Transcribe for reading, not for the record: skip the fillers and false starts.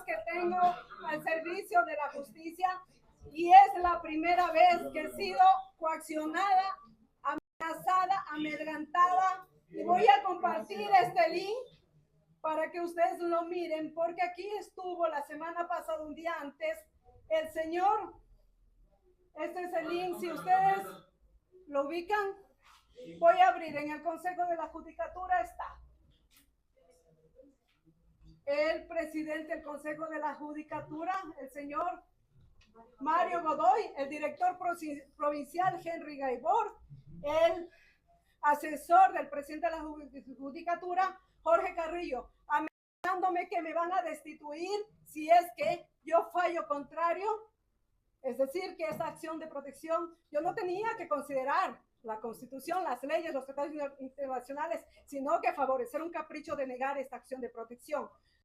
que tengo al servicio de la justicia y es la primera vez que he sido coaccionada, amenazada, amedrentada, y voy a compartir este link para que ustedes lo miren, porque aquí estuvo la semana pasada, un día antes, el señor. Este es el link, si ustedes lo ubican, voy a abrir. En el Consejo de la Judicatura está el presidente del Consejo de la Judicatura, el señor Mario Godoy, el director provincial Henry Gaibor, el asesor del presidente de la Judicatura, Jorge Carrillo, amenazándome que me van a destituir si es que yo fallo contrario. Es decir, que esta acción de protección, yo no tenía que considerar la Constitución, las leyes, los tratados internacionales, sino que favorecer un capricho de negar esta acción de protección.